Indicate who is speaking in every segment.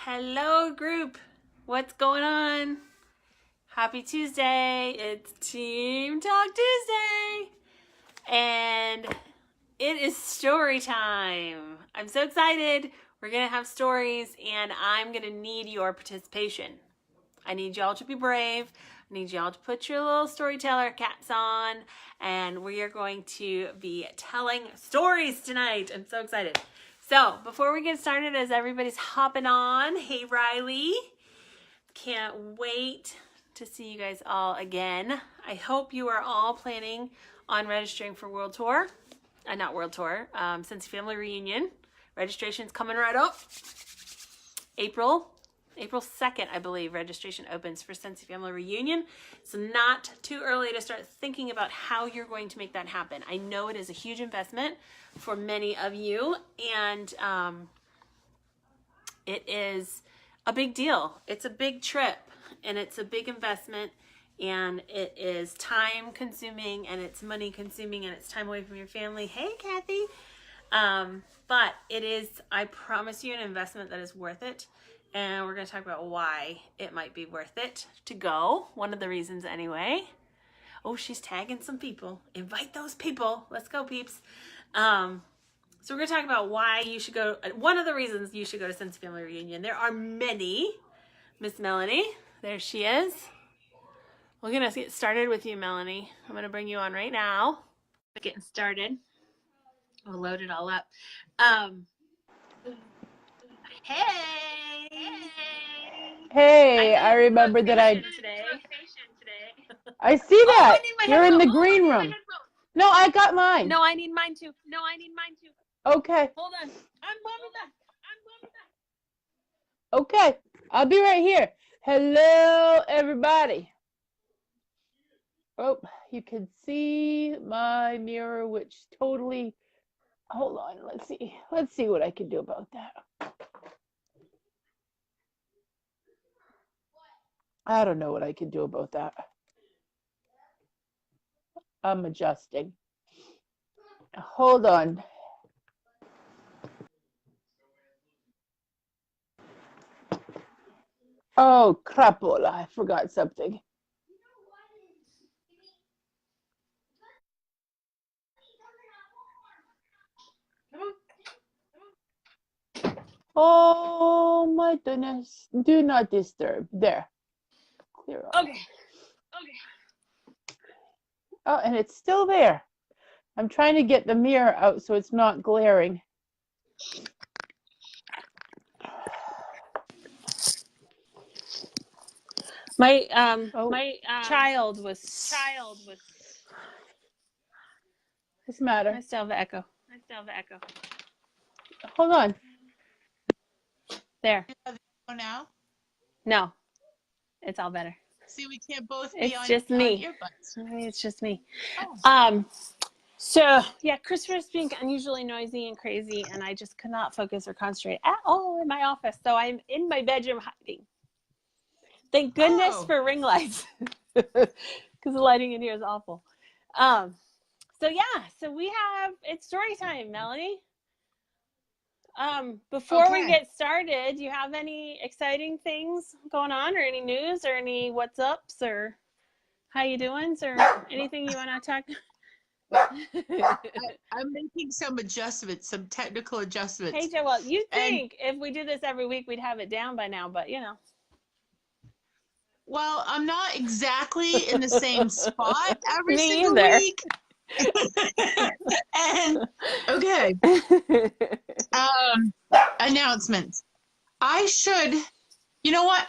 Speaker 1: Hello, group. What's going on? Happy Tuesday. It's Team Talk Tuesday. And it is story time. I'm so excited. We're going to have stories, and I'm going to need your participation. I need y'all to be brave. I need y'all to put your little storyteller caps on, and we are going to be telling stories tonight. I'm so excited. So before we get started, as everybody's hopping on, hey Riley, can't wait to see you guys all again. I hope you are all planning on registering for World Tour. Not World Tour, Scentsy Family Reunion. Registration's coming right up. April 2nd, I believe, registration opens for Scentsy Family Reunion. So not too early to start thinking about how you're going to make that happen. I know it is a huge investment for many of you, and it is a big deal. It's a big trip, and it's a big investment, and it is time consuming, and it's money consuming, and it's time away from your family. Hey, Kathy. But it is, I promise you, an investment that is worth it. And we're going to talk about why it might be worth it to go. One of the reasons anyway. Oh, she's tagging some people. Invite those people. Let's go, peeps. So we're going to talk about why you should go. One of the reasons you should go to Scentsy Family Reunion. There are many. Miss Melanie, there she is. We're going to get started with you, Melanie. I'm going to bring you on right now. Getting started. We'll load it all up. Hey!
Speaker 2: Hey, I remember that I see that. You're in the green room. No, I got mine.
Speaker 1: No, I need mine too.
Speaker 2: Okay.
Speaker 1: Hold on. I'm coming back.
Speaker 2: Okay. I'll be right here. Hello, everybody. Oh, you can see my mirror, which totally, hold on. Let's see what I can do about that. I don't know what I can do about that. I'm adjusting. Hold on. Oh, crapola. I forgot something. Oh my goodness. Do not disturb. There. Clear off.
Speaker 1: Okay.
Speaker 2: Oh, and it's still there. I'm trying to get the mirror out so it's not glaring.
Speaker 1: My child was.
Speaker 2: What's the matter?
Speaker 1: I still have the echo.
Speaker 2: Hold on.
Speaker 1: There.
Speaker 3: Now?
Speaker 1: No. It's all better.
Speaker 3: See, we can't both be
Speaker 1: It's just me.
Speaker 3: earbuds.
Speaker 1: It's just me.
Speaker 3: Oh.
Speaker 1: So yeah, Christopher's being unusually noisy and crazy, and I just could not focus or concentrate at all in my office. So I'm in my bedroom hiding. Thank goodness for ring lights, because the lighting in here is awful. So it's story time, Melanie. Before we get started, do you have any exciting things going on, or any news, or any what's ups, or how you doing, or anything you want to talk?
Speaker 3: I'm making some technical adjustments.
Speaker 1: Hey, Joel, you think if we do this every week, we'd have it down by now, but you know.
Speaker 3: Well, I'm not exactly in the same spot every
Speaker 1: Me
Speaker 3: single
Speaker 1: either.
Speaker 3: week. And okay. Announcements. You know what?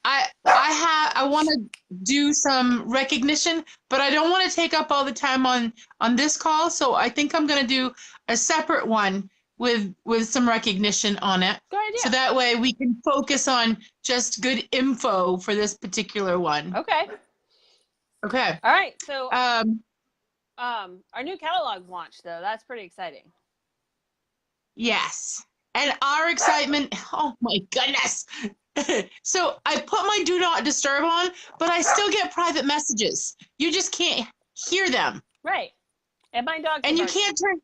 Speaker 3: I want to do some recognition, but I don't want to take up all the time on this call. So I think I'm going to do a separate one with some recognition on it.
Speaker 1: Good idea.
Speaker 3: So that way we can focus on just good info for this particular one.
Speaker 1: Okay.
Speaker 3: Okay.
Speaker 1: All right. So our new catalog launched, though. That's pretty exciting.
Speaker 3: Yes. And our excitement, oh my goodness. So I put my do not disturb on, but I still get private messages. You just can't hear them.
Speaker 1: Right. And my dog.
Speaker 3: And you can't turn.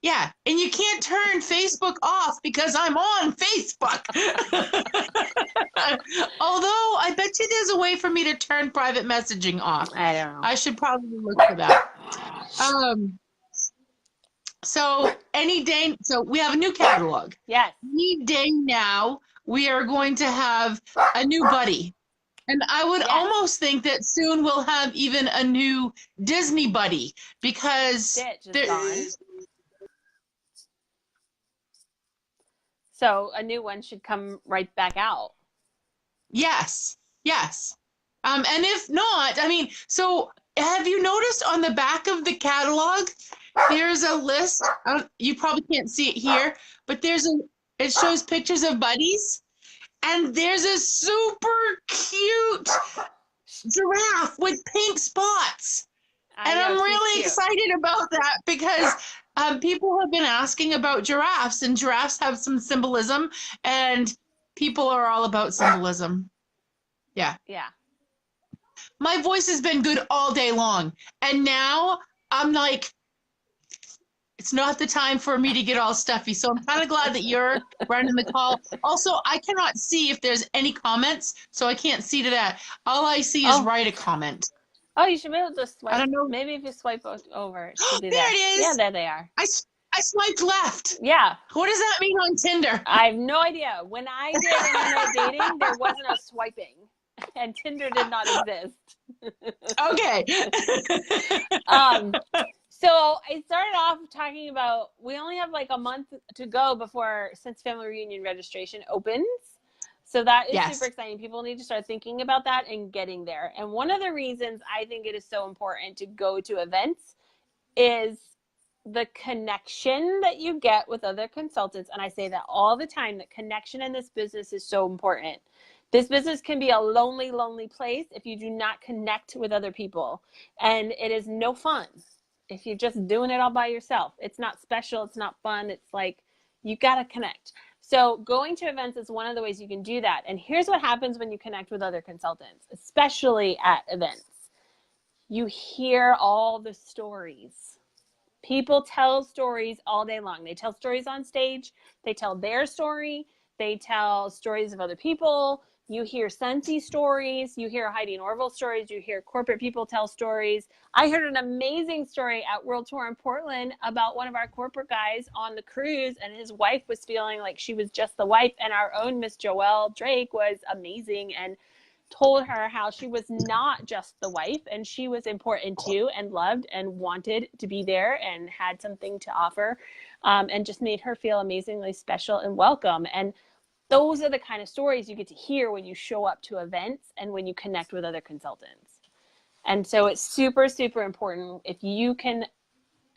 Speaker 3: Yeah, and you can't turn Facebook off because I'm on Facebook. Although I bet you there's a way for me to turn private messaging off.
Speaker 1: I don't know.
Speaker 3: I should probably look for that. So any day, so we have a new catalog.
Speaker 1: Yes.
Speaker 3: Any day now, we are going to have a new buddy. And I would
Speaker 1: Yes.
Speaker 3: almost think that soon we'll have even a new Disney buddy because
Speaker 1: Stitch is
Speaker 3: there
Speaker 1: gone.
Speaker 3: is.
Speaker 1: So a new one should come right back out.
Speaker 3: Yes, yes. And if not, I mean, so have you noticed on the back of the catalog, there's a list. You probably can't see it here, but it shows pictures of buddies, and there's a super cute giraffe with pink spots. And I'm really excited about that because people have been asking about giraffes, and giraffes have some symbolism, and people are all about symbolism. Yeah.
Speaker 1: Yeah.
Speaker 3: My voice has been good all day long, and now I'm like, it's not the time for me to get all stuffy. So I'm kind of glad that you're running the call. Also, I cannot see if there's any comments, so I can't see to that. All I see is write a comment.
Speaker 1: Oh, you should be able to swipe.
Speaker 3: I don't know.
Speaker 1: Maybe if you swipe over, it should be
Speaker 3: There it is.
Speaker 1: Yeah, there they are.
Speaker 3: I swiped left.
Speaker 1: Yeah.
Speaker 3: What does that mean on Tinder?
Speaker 1: I have no idea. When I did internet dating, there wasn't a swiping, and Tinder did not exist.
Speaker 3: Okay.
Speaker 1: So I started off talking about we only have like a month to go before Sense Family Reunion registration opens. So that is super exciting. People need to start thinking about that and getting there. And one of the reasons I think it is so important to go to events is the connection that you get with other consultants. And I say that all the time, that connection in this business is so important. This business can be a lonely, lonely place if you do not connect with other people. And it is no fun if you're just doing it all by yourself. It's not special. It's not fun. It's like you got to connect. So going to events is one of the ways you can do that. And here's what happens when you connect with other consultants, especially at events. You hear all the stories. People tell stories all day long. They tell stories on stage. They tell their story. They tell stories of other people. You hear Scentsy stories. You hear Heidi Norville stories. You hear corporate people tell stories. I heard an amazing story at World Tour in Portland about one of our corporate guys on the cruise, and his wife was feeling like she was just the wife, and our own Miss Joelle Drake was amazing and told her how she was not just the wife, and she was important too, and loved and wanted to be there and had something to offer, and just made her feel amazingly special and welcome. And those are the kind of stories you get to hear when you show up to events and when you connect with other consultants. And so it's super, super important if you can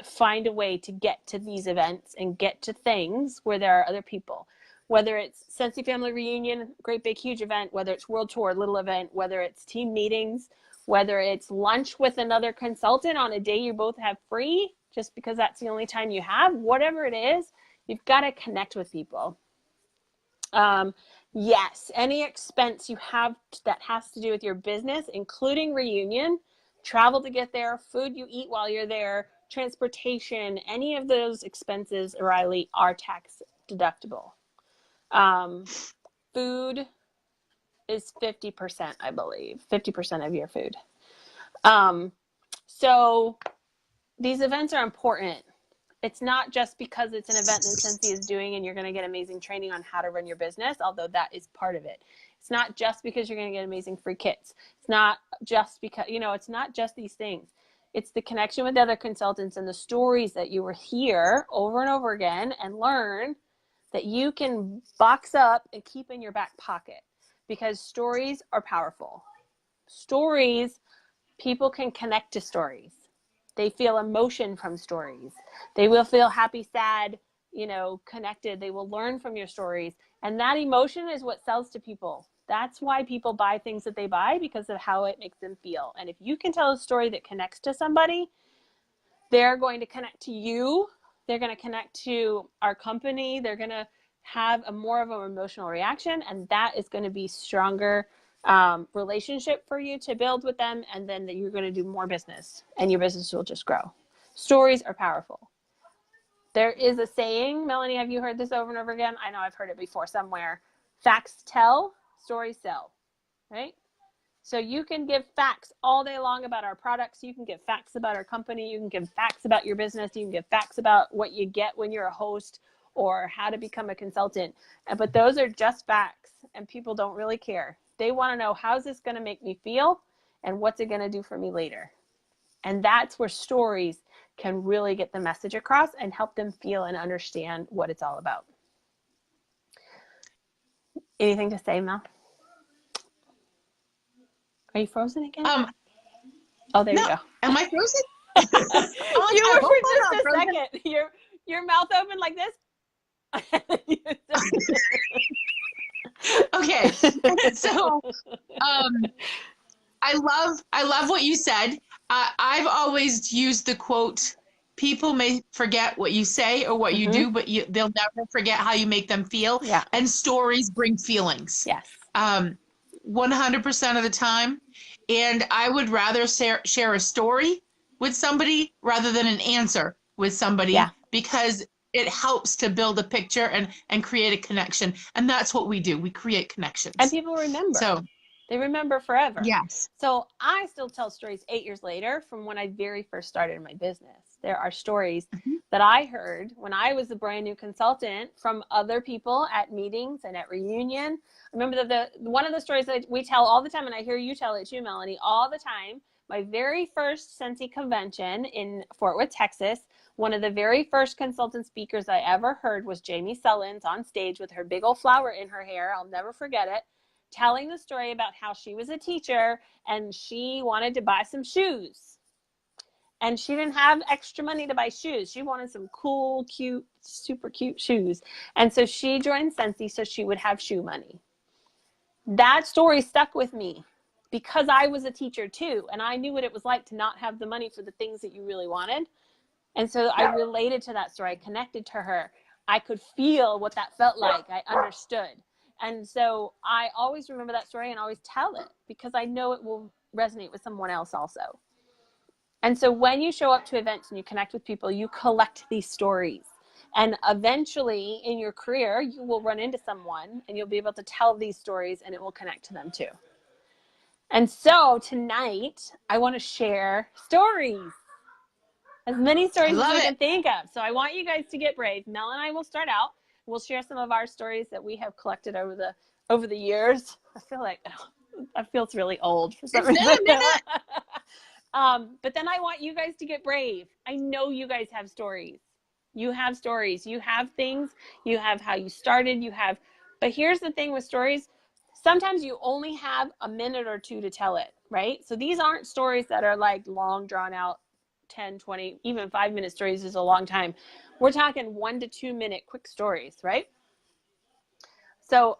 Speaker 1: find a way to get to these events and get to things where there are other people, whether it's Scentsy Family Reunion, great big huge event, whether it's World Tour, little event, whether it's team meetings, whether it's lunch with another consultant on a day you both have free, just because that's the only time you have, whatever it is, you've got to connect with people. Yes, any expense you have that has to do with your business, including reunion, travel to get there, food you eat while you're there, transportation, any of those expenses, Riley, are tax deductible. Food is 50%, I believe, 50% of your food. So these events are important. It's not just because it's an event that Scentsy is doing and you're going to get amazing training on how to run your business, although that is part of it. It's not just because you're going to get amazing free kits. It's not just because, it's not just these things. It's the connection with other consultants and the stories that you will hear over and over again and learn that you can box up and keep in your back pocket, because stories are powerful. Stories, people can connect to stories. They feel emotion from stories. They will feel happy, sad, connected. They will learn from your stories. And that emotion is what sells to people. That's why people buy things that they buy, because of how it makes them feel. And if you can tell a story that connects to somebody, they're going to connect to you. They're going to connect to our company. They're going to have a more of an emotional reaction. And that is going to be stronger relationship for you to build with them, and then that you're going to do more business and your business will just grow. Stories are powerful. There is a saying, Melanie, have you heard this over and over again? I know I've heard it before somewhere. Facts tell, stories sell, right? So you can give facts all day long about our products. You can give facts about our company. You can give facts about your business. You can give facts about what you get when you're a host or how to become a consultant. But those are just facts, and people don't really care. They want to know, how's this going to make me feel and what's it going to do for me later? And that's where stories can really get the message across and help them feel and understand what it's all about. Anything to say, Mel? Are you frozen again? Oh, there you go.
Speaker 3: Am I frozen?
Speaker 1: You were for just a second. Your mouth open like this.
Speaker 3: Okay. So, I love what you said. I've always used the quote, people may forget what you say or what you do, but they'll never forget how you make them feel.
Speaker 1: Yeah.
Speaker 3: And stories bring feelings.
Speaker 1: Yes.
Speaker 3: 100% of the time. And I would rather share a story with somebody rather than an answer with somebody, because it helps to build a picture and create a connection. And that's what we do. We create connections.
Speaker 1: And people remember.
Speaker 3: So
Speaker 1: they remember forever.
Speaker 3: Yes.
Speaker 1: So I still tell stories 8 years later from when I very first started my business. There are stories that I heard when I was a brand new consultant from other people at meetings and at reunion. I remember the one of the stories that we tell all the time, and I hear you tell it too, Melanie, all the time. My very first Scentsy convention in Fort Worth, Texas, one of the very first consultant speakers I ever heard was Jamie Sullins on stage with her big old flower in her hair. I'll never forget it. Telling the story about how she was a teacher and she wanted to buy some shoes. And she didn't have extra money to buy shoes. She wanted some cool, cute, super cute shoes. And so she joined Scentsy so she would have shoe money. That story stuck with me because I was a teacher too. And I knew what it was like to not have the money for the things that you really wanted. And so I related to that story. I connected to her. I could feel what that felt like. I understood. And so I always remember that story and always tell it because I know it will resonate with someone else also. And so when you show up to events and you connect with people, you collect these stories. And eventually in your career, you will run into someone and you'll be able to tell these stories and it will connect to them too. And so tonight, I want to share stories. As many stories as we can think of. So I want you guys to get brave. Mel and I will start out. We'll share some of our stories that we have collected over the years. I feel like I feel it's really old for some reason. But then I want you guys to get brave. I know you guys have stories. You have stories. You have things. You have how you started. But here's the thing with stories. Sometimes you only have a minute or two to tell it, right? So these aren't stories that are like long drawn out, 10, 20, even 5-minute stories is a long time. We're talking 1 to 2 minute quick stories, right? So,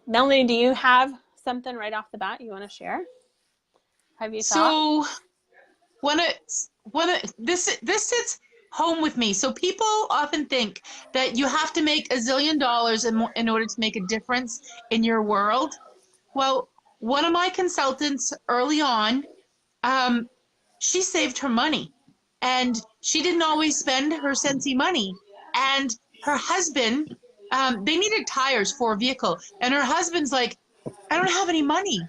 Speaker 1: Melanie, do you have something right off the bat you want to share? Have you thought?
Speaker 3: So, this sits home with me. So people often think that you have to make $1 zillion in order to make a difference in your world. Well, one of my consultants early on, she saved her money. And she didn't always spend her Scentsy money. And her husband, they needed tires for a vehicle. And her husband's like, I don't have any money.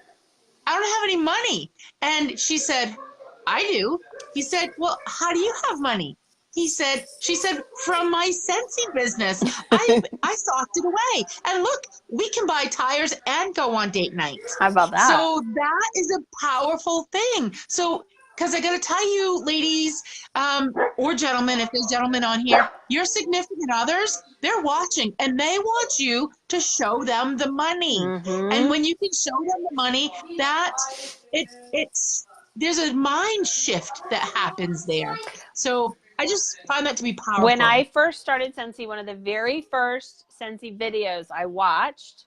Speaker 3: I don't have any money. And she said, I do. He said, well, how do you have money? She said, from my Scentsy business, I socked it away. And look, we can buy tires and go on date nights.
Speaker 1: How about that?
Speaker 3: So that is a powerful thing. So, because I got to tell you, ladies, or gentlemen, if there's gentlemen on here, your significant others, they're watching and they want you to show them the money. And when you can show them the money, there's a mind shift that happens there. So I just find that to be powerful.
Speaker 1: When I first started Scentsy, one of the very first Scentsy videos I watched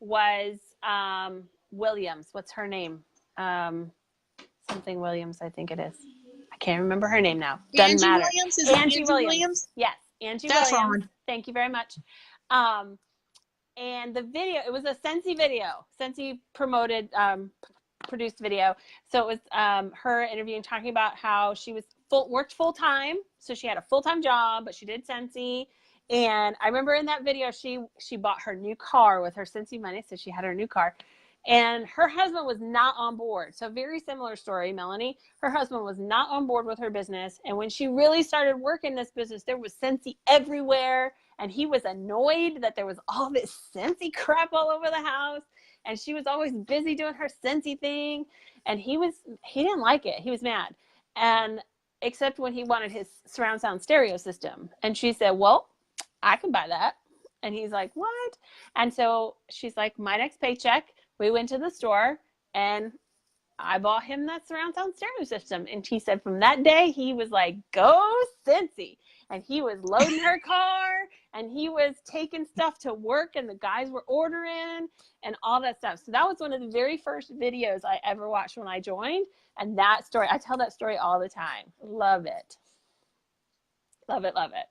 Speaker 1: was Williams. What's her name? Something Williams, I think it is. I can't remember her name now. Doesn't
Speaker 3: Angie
Speaker 1: matter.
Speaker 3: Williams? Is it
Speaker 1: Angie Williams? Yes, Angie
Speaker 3: That's
Speaker 1: Williams.
Speaker 3: wrong.
Speaker 1: Thank you very much. And the video, it was a Scentsy video. Scentsy promoted, produced video. So it was her interviewing, talking about how she was worked full time, so she had a full-time job, but she did Scentsy. And I remember in that video, she bought her new car with her Scentsy money, so she had her new car. And her husband was not on board. So very similar story, Melanie. Her husband was not on board with her business. And when she really started working this business, there was Scentsy everywhere. And he was annoyed that there was all this Scentsy crap all over the house. And she was always busy doing her Scentsy thing. And he didn't like it. He was mad. And except when he wanted his surround sound stereo system. And she said, well, I can buy that. And he's like, what? And so she's like, my next paycheck, we went to the store and I bought him that surround sound stereo system. And he said from that day, he was like, go Scentsy. And he was loading her car and he was taking stuff to work and the guys were ordering and all that stuff. So that was one of the very first videos I ever watched when I joined. And that story, I tell that story all the time. Love it. Love it, love it.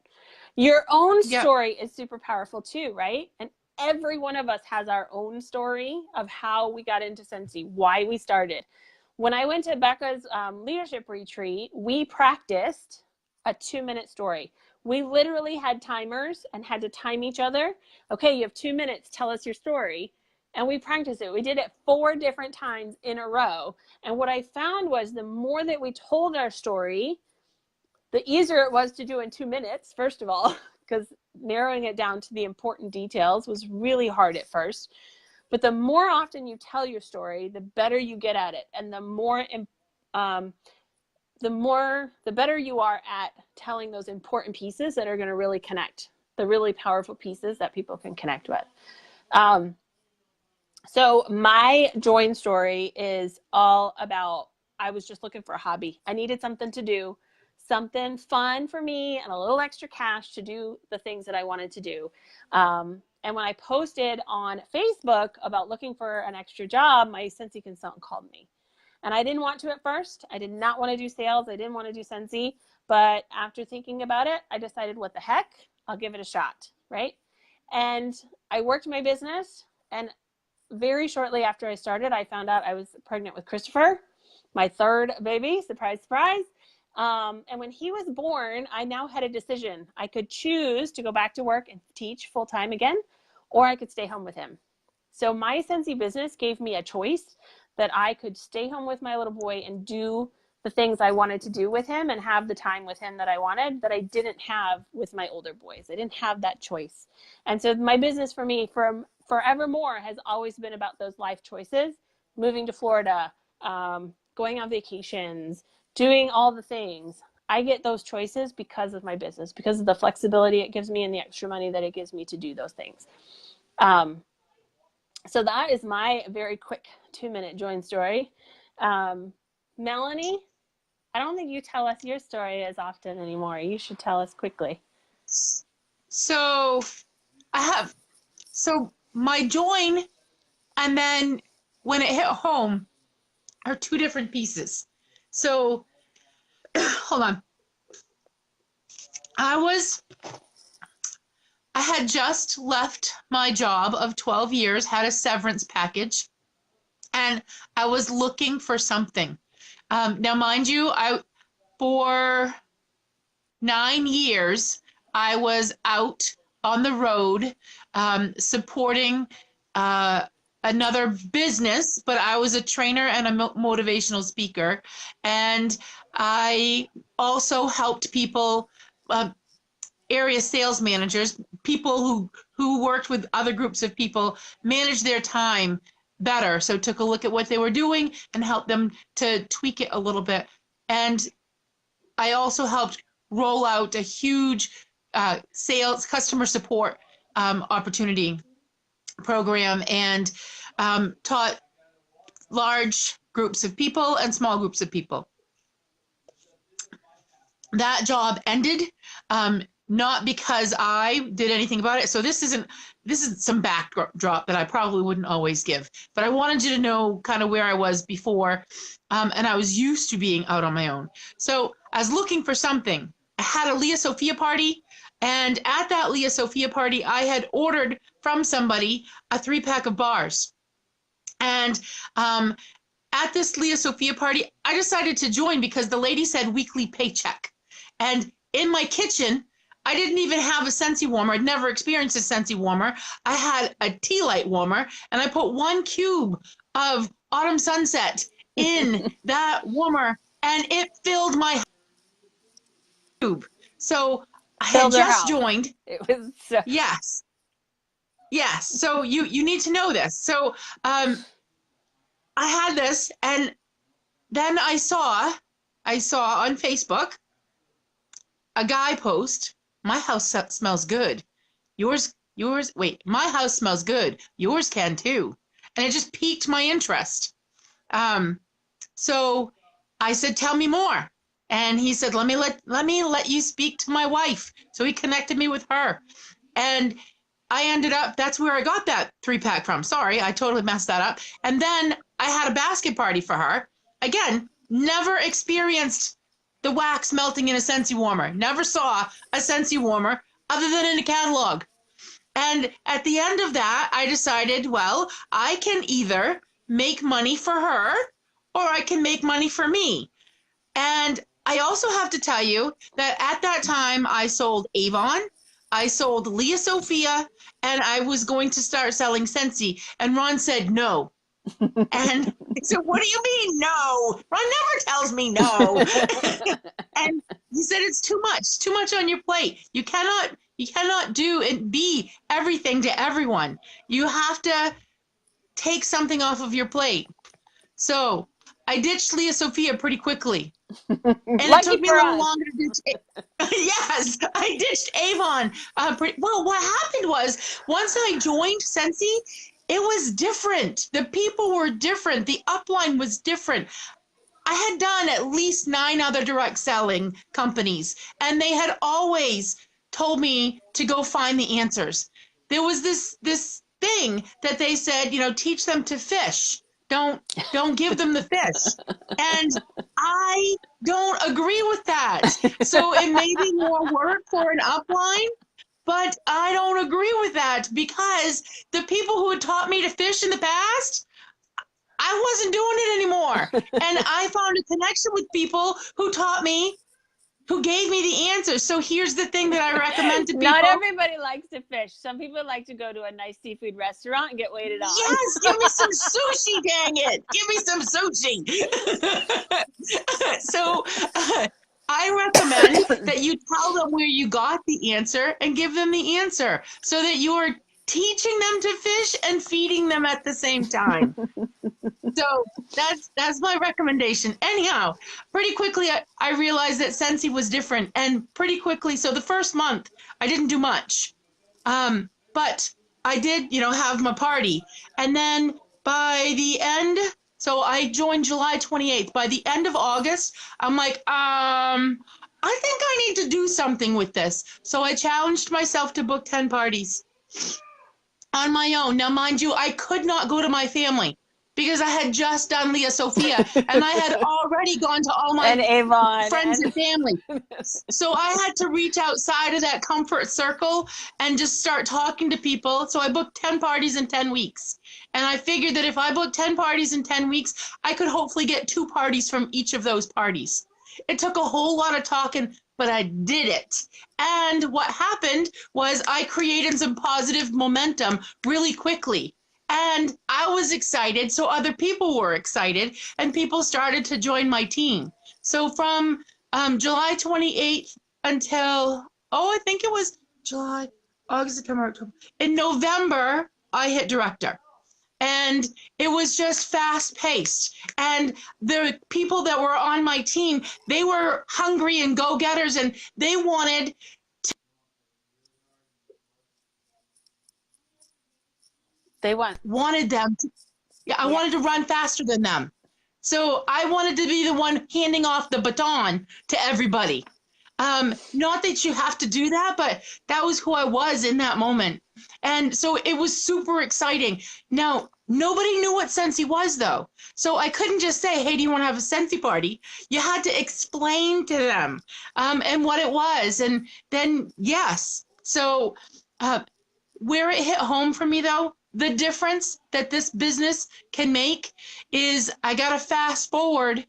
Speaker 1: Your own story is super powerful too, right? And every one of us has our own story of how we got into Scentsy, why we started. When I went to Becca's leadership retreat, we practiced a 2-minute story. We literally had timers and had to time each other. Okay, you have 2 minutes, tell us your story. And we practiced it. We did it 4 different times in a row. And what I found was the more that we told our story, the easier it was to do in 2 minutes, first of all, because narrowing it down to the important details was really hard at first. But the more often you tell your story, the better you get at it. And the better you are at telling those important pieces that are going to really connect, the really powerful pieces that people can connect with. So my join story is all about, I was just looking for a hobby. I needed something to do, something fun for me and a little extra cash to do the things that I wanted to do. And when I posted on Facebook about looking for an extra job, my Scentsy consultant called me. And I didn't want to at first. I did not want to do sales. I didn't want to do Scentsy. But after thinking about it, I decided, what the heck? I'll give it a shot, right? And I worked my business. And very shortly after I started, I found out I was pregnant with Christopher, my 3rd baby. Surprise, surprise. And when he was born, I now had a decision. I could choose to go back to work and teach full-time again, or I could stay home with him. So my Scentsy business gave me a choice that I could stay home with my little boy and do the things I wanted to do with him and have the time with him that I wanted, that I didn't have with my older boys. I didn't have that choice. And so my business for me from forevermore has always been about those life choices, moving to Florida, going on vacations, doing all the things. I get those choices because of my business, because of the flexibility it gives me and the extra money that it gives me to do those things. So that is my very quick 2-minute join story. Melanie, I don't think you tell us your story as often anymore. You should tell us quickly.
Speaker 3: So my join and then when it hit home are 2 different pieces. So hold on. I had just left my job of 12 years, had a severance package, and I was looking for something. Now, mind you, for 9 years, I was out on the road supporting another business, but I was a trainer and a motivational speaker. And I also helped people, area sales managers, people who worked with other groups of people, manage their time better. So took a look at what they were doing and helped them to tweak it a little bit. And I also helped roll out a huge sales customer support opportunity program, and taught large groups of people and small groups of people. That job ended, not because I did anything about it. So this is some backdrop that I probably wouldn't always give, but I wanted you to know kind of where I was before, and I was used to being out on my own. So I was looking for something. I had a Leah Sophia party, and at that Leah Sophia party, I had ordered from somebody a 3-pack of bars. And at this Leah Sophia party, I decided to join because the lady said weekly paycheck. And in my kitchen, I didn't even have a Scentsy warmer. I'd never experienced a Scentsy warmer. I had a tea light warmer, and I put 1 cube of Autumn Sunset in that warmer, and it filled my tube. So I had
Speaker 2: Filled her
Speaker 3: just
Speaker 2: house.
Speaker 3: joined.
Speaker 2: It was so.
Speaker 3: Yes. Yes. So you need to know this. So I had this, and then I saw on Facebook a guy post, "My house smells good. Yours, wait, my house smells good. Yours can too." And it just piqued my interest. So I said, "Tell me more." And he said, let me let you speak to my wife. So he connected me with her. And I ended up, that's where I got that 3-pack from. Sorry, I totally messed that up. And then I had a basket party for her. Again, never experienced the wax melting in a Scentsy warmer. Never saw a Scentsy warmer other than in a catalog. And at the end of that, I decided, well, I can either make money for her or I can make money for me. And I also have to tell you that at that time, I sold Avon, I sold Leah Sophia, and I was going to start selling Scentsy. And Ron said no. And I said, "What do you mean no? Ron never tells me no." And he said, "It's too much on your plate. You cannot do and be everything to everyone. You have to take something off of your plate." So I ditched Leah Sophia pretty quickly. And it took me a little longer to ditch. Yes, I ditched Avon. Well, what happened was once I joined Scentsy, it was different. The people were different. The upline was different. I had done at least 9 other direct selling companies, and they had always told me to go find the answers. There was this thing that they said, teach them to fish. Don't give them the fish. And I don't agree with that. So it may be more work for an upline, but I don't agree with that because the people who had taught me to fish in the past, I wasn't doing it anymore. And I found a connection with people who taught me, who gave me the answers. So here's the thing that I recommend to people.
Speaker 2: Not everybody likes to fish. Some people like to go to a nice seafood restaurant and get waited on.
Speaker 3: Yes, give me some sushi, dang it. Give me some sushi. So I recommend that you tell them where you got the answer and give them the answer so that you are teaching them to fish and feeding them at the same time. So that's my recommendation. Anyhow, pretty quickly I realized that Scentsy was different, and pretty quickly, so the first month I didn't do much, but I did, have my party, and then by the end, so I joined July 28th. By the end of August, I'm like, I think I need to do something with this. So I challenged myself to book 10 parties on my own. Now, mind you, I could not go to my family because I had just done Leah Sophia and I had already gone to all my
Speaker 2: Avon
Speaker 3: friends and family. So I had to reach outside of that comfort circle and just start talking to people. So I booked 10 parties in 10 weeks. And I figured that if I booked 10 parties in 10 weeks, I could hopefully get 2 parties from each of those parties. It took a whole lot of talking, but I did it. And what happened was I created some positive momentum really quickly. And I was excited, so other people were excited, and people started to join my team. So from July 28th until, I think it was July, August, September, October. In November, I hit director. And it was just fast paced. And the people that were on my team, they were hungry and go-getters, and they wanted them to, I wanted to run faster than them. So I wanted to be the one handing off the baton to everybody. Not that you have to do that, but that was who I was in that moment. And so it was super exciting. Now, nobody knew what Scentsy was, though. So I couldn't just say, hey, do you want to have a Scentsy party? You had to explain to them and what it was. And then, yes. So where it hit home for me though, the difference that this business can make is I got to fast forward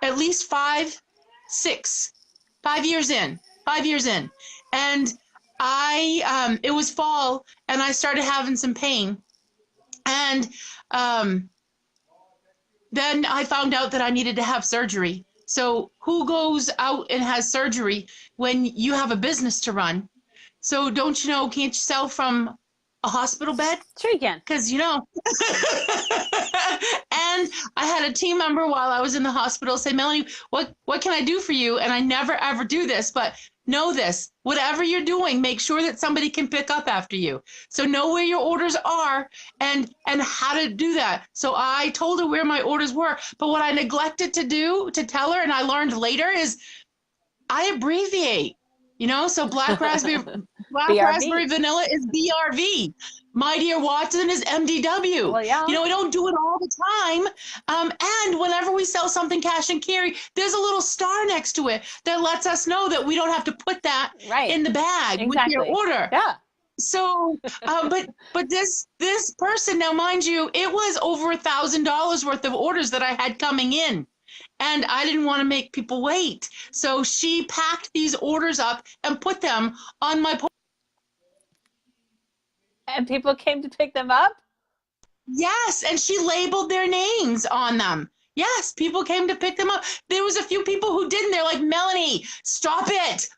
Speaker 3: at least 5 years in, 5 years in. And it was fall and I started having some pain. And then I found out that I needed to have surgery. So who goes out and has surgery when you have a business to run? So don't you know, can't you sell from a hospital bed?
Speaker 1: Sure you can.
Speaker 3: Because, and I had a team member while I was in the hospital say, Melanie, what can I do for you? And I never, ever do this, but know this, whatever you're doing, make sure that somebody can pick up after you. So know where your orders are and how to do that. So I told her where my orders were, but what I neglected to do, to tell her, and I learned later, is I abbreviate, so black raspberry vanilla is BRV. My Dear Watson is MDW.
Speaker 1: Well, yeah.
Speaker 3: We don't do it all the time. And whenever we sell something cash and carry, there's a little star next to it that lets us know that we don't have to put that in the bag with your order.
Speaker 1: Yeah.
Speaker 3: So, but this person, now mind you, it was over $1,000 worth of orders that I had coming in. And I didn't want to make people wait. So she packed these orders up and put them on my porch.
Speaker 1: And people came to pick them up?
Speaker 3: Yes, and she labeled their names on them. Yes, people came to pick them up. There was a few people who didn't. They're like, Melanie, stop it.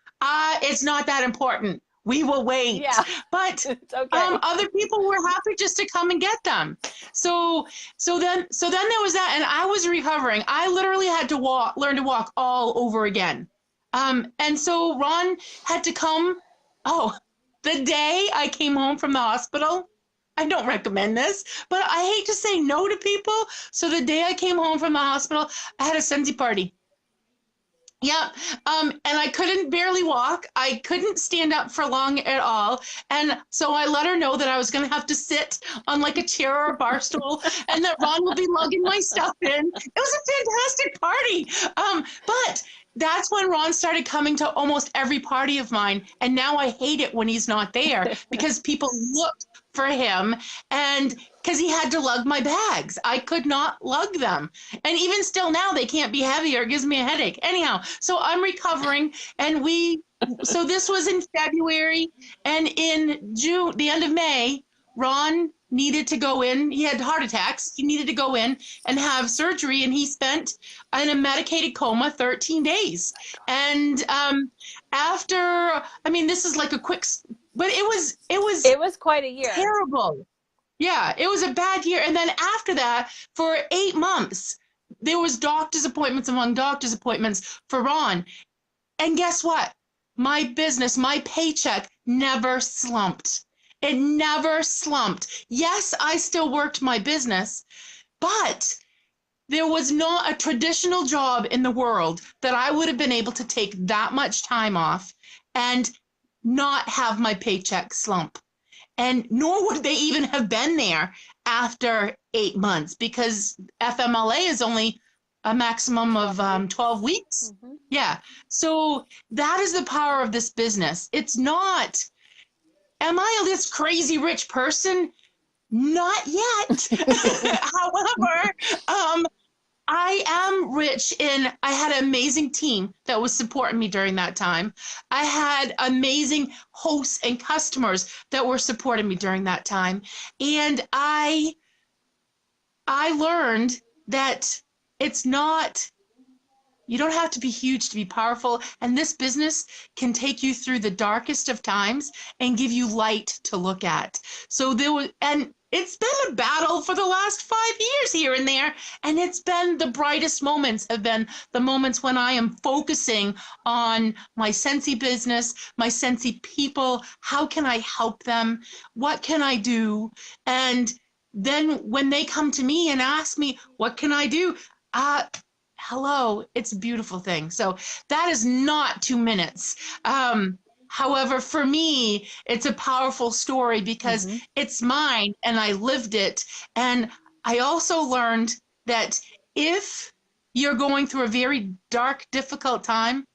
Speaker 3: It's not that important. We will wait.
Speaker 1: Yeah.
Speaker 3: But
Speaker 1: it's okay.
Speaker 3: Other people were happy just to come and get them. So then there was that, and I was recovering. I literally had to learn to walk all over again. And so Ron had to come. Oh, the day I came home from the hospital, I don't recommend this, but I hate to say no to people. So the day I came home from the hospital, I had a Sensi party. Yeah. And I couldn't barely walk. I couldn't stand up for long at all. And so I let her know that I was going to have to sit on like a chair or a bar stool and that Ron would be lugging my stuff in. It was a fantastic party. But that's when Ron started coming to almost every party of mine. And now I hate it when he's not there because people look for him and because he had to lug my bags. I could not lug them. And even still now, they can't be heavier. It gives me a headache. Anyhow, so I'm recovering and so this was in February, and in June, the end of May, Ron needed to go in. He had heart attacks. He needed to go in and have surgery, and he spent in a medicated coma 13 days. And this is like a quick, but it was
Speaker 1: quite a year.
Speaker 3: Terrible. Yeah, it was a bad year. And then after that, for 8 months, there was doctor's appointments among doctor's appointments for Ron. And guess what? My business, my paycheck never slumped. It never slumped. Yes, I still worked my business, but there was not a traditional job in the world that I would have been able to take that much time off and not have my paycheck slump. And nor would they even have been there after 8 months because FMLA is only a maximum of 12 weeks. Mm-hmm. Yeah. So that is the power of this business. It's not, am I this crazy rich person? Not yet. However, I am rich I had an amazing team that was supporting me during that time. I had amazing hosts and customers that were supporting me during that time. And I learned that you don't have to be huge to be powerful. And this business can take you through the darkest of times and give you light to look at. So it's been a battle for the last 5 years here and there. And it's been the brightest moments have been the moments when I am focusing on my Sensi business, my Sensi people. How can I help them? What can I do? And then when they come to me and ask me, what can I do? Hello, it's a beautiful thing. So that is not 2 minutes. However, for me, it's a powerful story because it's mine and I lived it. And I also learned that if you're going through a very dark, difficult time,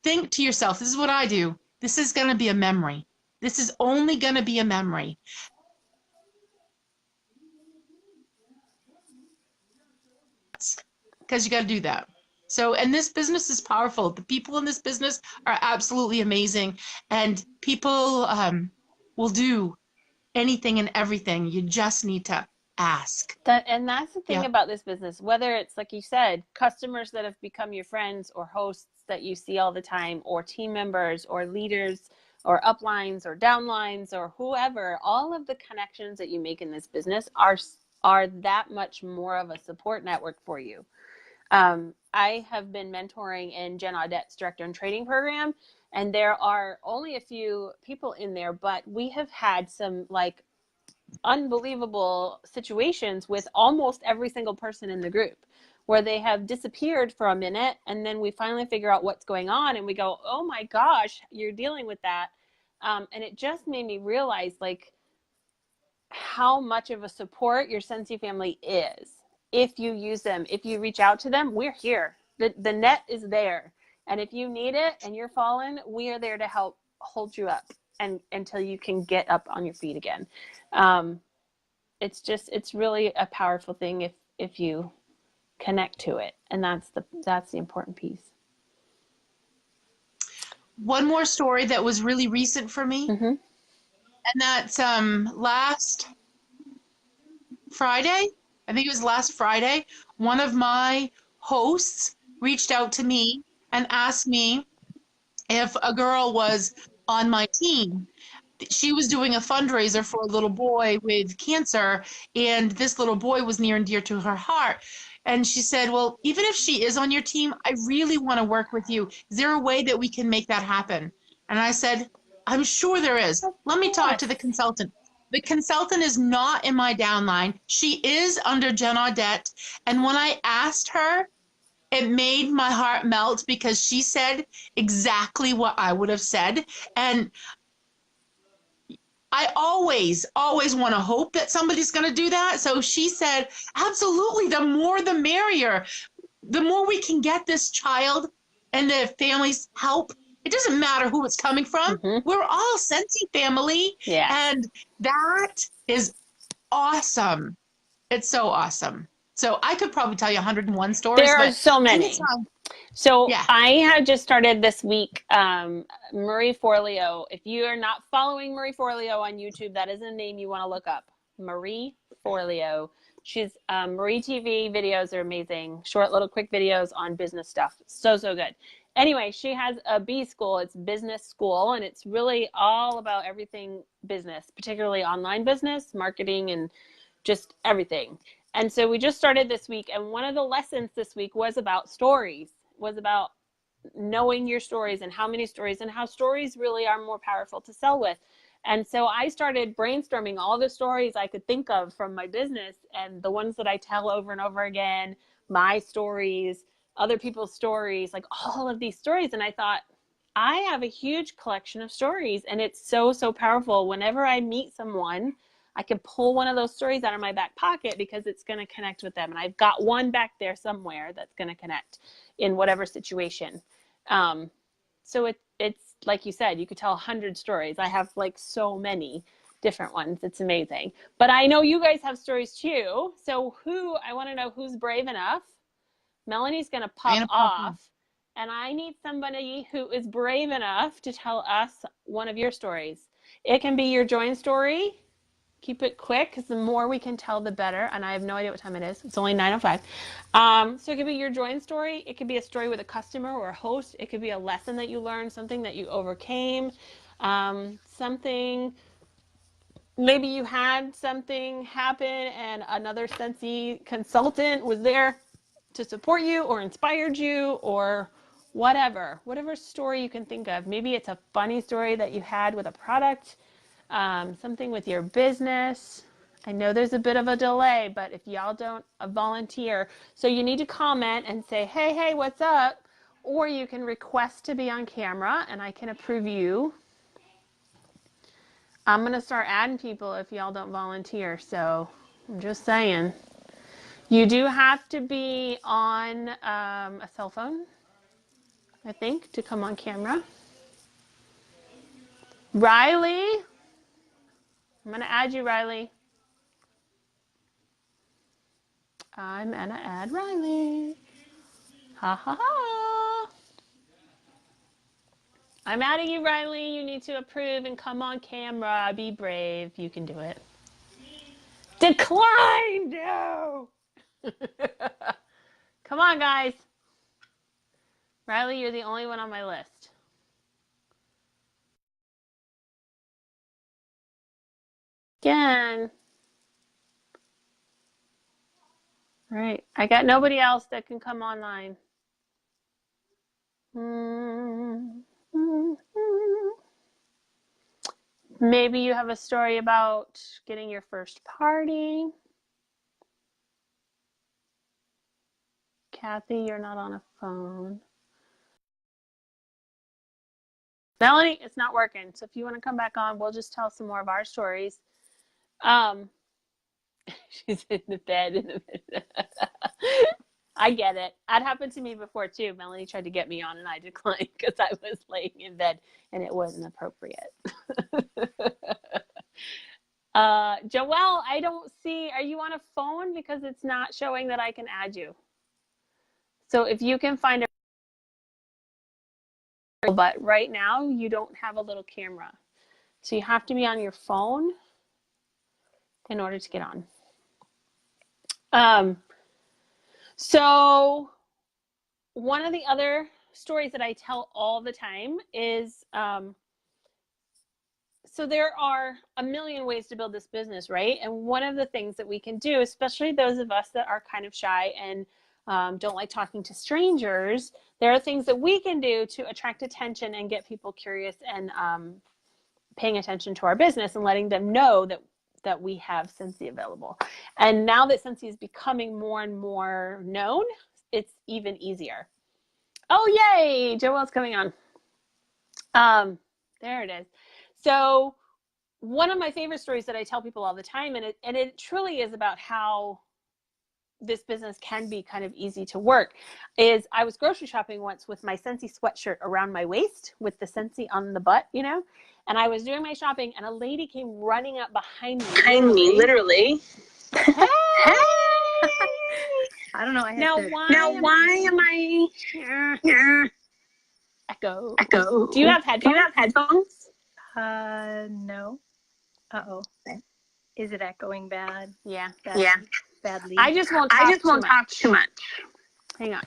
Speaker 3: think to yourself, this is what I do. This is going to be a memory. This is only going to be a memory. Because you got to do that. So, and this business is powerful. The people in this business are absolutely amazing, and people will do anything and everything. You just need to ask.
Speaker 1: And that's the thing
Speaker 3: Yeah.
Speaker 1: about this business, whether it's, like you said, customers that have become your friends, or hosts that you see all the time, or team members, or leaders, or uplines, or downlines, or whoever, all of the connections that you make in this business are that much more of a support network for you. I have been mentoring in Jen Audette's Director in Training program, and there are only a few people in there, but we have had some like unbelievable situations with almost every single person in the group, where they have disappeared for a minute, and then we finally figure out what's going on, and we go, oh my gosh, you're dealing with that. And it just made me realize like how much of a support your Scentsy family is. If you use them, if you reach out to them, we're here. The net is there. And if you need it and you're fallen, we are there to help hold you up and until you can get up on your feet again. It's really a powerful thing if you connect to it. And that's the important piece.
Speaker 3: One more story that was really recent for me,
Speaker 1: Mm-hmm.
Speaker 3: and that's last Friday. I think it was last Friday. One of my hosts reached out to me and asked me if a girl was on my team. She was doing a fundraiser for a little boy with cancer, and this little boy was near and dear to her heart. And she said, well, even if she is on your team, I really want to work with you. Is there a way that we can make that happen? And I said, I'm sure there is. Let me talk to the consultant. The consultant is not in my downline. She is under Jen Audette. And when I asked her, it made my heart melt, because she said exactly what I would have said. And I always want to hope that somebody's going to do that. So she said, absolutely, the more the merrier. The more we can get this child and the family's help. It doesn't matter who it's coming from.
Speaker 1: Mm-hmm.
Speaker 3: We're all Scentsy family.
Speaker 1: Yeah.
Speaker 3: And that is awesome. It's so awesome. So I could probably tell you 101 stories.
Speaker 1: There are
Speaker 3: but
Speaker 1: so many. So
Speaker 3: yeah.
Speaker 1: I have just started this week, Marie Forleo. If you are not following Marie Forleo on YouTube, that is a name you want to look up. Marie Forleo. She's Marie TV videos are amazing. Short little quick videos on business stuff. So good. Anyway, she has a B school. It's business school, and it's really all about everything business, particularly online business, marketing, and just everything. And so we just started this week, and one of the lessons this week was about stories, was about knowing your stories and how many stories, and how stories really are more powerful to sell with. And so I started brainstorming all the stories I could think of from my business, and the ones that I tell over and over again, my stories, other people's stories, like all of these stories. And I thought, I have a huge collection of stories, and it's so powerful. Whenever I meet someone, I can pull one of those stories out of my back pocket, because it's going to connect with them. And I've got one back there somewhere that's going to connect in whatever situation. So it's like you said, you could tell 100 stories. I have like so many different ones. It's amazing. But I know you guys have stories too. So I want to know who's brave enough. Melanie's going to pop off. And I need somebody who is brave enough to tell us one of your stories. It can be your join story. Keep it quick, because the more we can tell, the better. And I have no idea what time it is. It's only 9:05. So it could be your join story. It could be a story with a customer or a host. It could be a lesson that you learned, something that you overcame, something. Maybe you had something happen and another Scentsy consultant was there to support you or inspired you or whatever story you can think of. Maybe it's a funny story that you had with a product. Something with your business. I know there's a bit of a delay, but if y'all don't volunteer, so you need to comment and say, hey, what's up? Or you can request to be on camera and I can approve you. I'm going to start adding people if y'all don't volunteer. So I'm just saying. You do have to be on a cell phone, I think, to come on camera. Riley, I'm going to add you, Riley. I'm going to add Riley. Ha ha ha. I'm adding you, Riley. You need to approve and come on camera. Be brave. You can do it. Decline! No! Come on, guys. Riley, you're the only one on my list. Again. All right. I got nobody else that can come online. Maybe you have a story about getting your first party. Kathy, you're not on a phone. Melanie, it's not working. So if you want to come back on, we'll just tell some more of our stories. She's in the bed. I get it. That happened to me before too. Melanie tried to get me on and I declined because I was laying in bed and it wasn't appropriate. Joelle, I don't see, are you on a phone? Because it's not showing that I can add you. So if you can find a, but right now you don't have a little camera. So you have to be on your phone in order to get on. So one of the other stories that I tell all the time is, so there are a million ways to build this business, right? And one of the things that we can do, especially those of us that are kind of shy and don't like talking to strangers, there are things that we can do to attract attention and get people curious and paying attention to our business and letting them know that we have Scentsy available. And now that Scentsy is becoming more and more known, it's even easier. Oh, yay! Joelle's coming on. There it is. So one of my favorite stories that I tell people all the time, and it truly is about how this business can be kind of easy to work, is I was grocery shopping once with my Scentsy sweatshirt around my waist with the Scentsy on the butt, you know, and I was doing my shopping and a lady came running up behind me, literally. Hey!
Speaker 4: I don't know.
Speaker 1: Now why am I here? Echo. Do you have headphones?
Speaker 4: No. Uh-oh. Is it echoing bad?
Speaker 1: Yeah.
Speaker 4: Badly.
Speaker 1: I just won't talk too much. Hang on.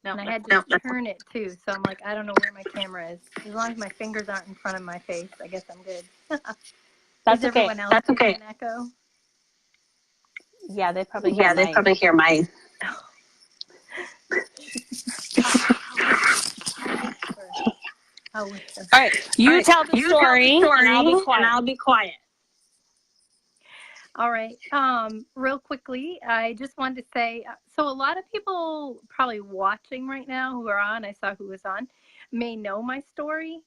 Speaker 4: No, and I had to turn it too, so I'm like, I don't know where my camera is. As long as my fingers aren't in front of my face, I guess I'm good.
Speaker 1: That's
Speaker 4: okay. Everyone else hearing an echo?
Speaker 1: Yeah, they probably hear mine. All right, you tell the story, and I'll be quiet.
Speaker 4: All right. Real quickly, I just wanted to say, so a lot of people probably watching right now who are on, I saw who was on, may know my story.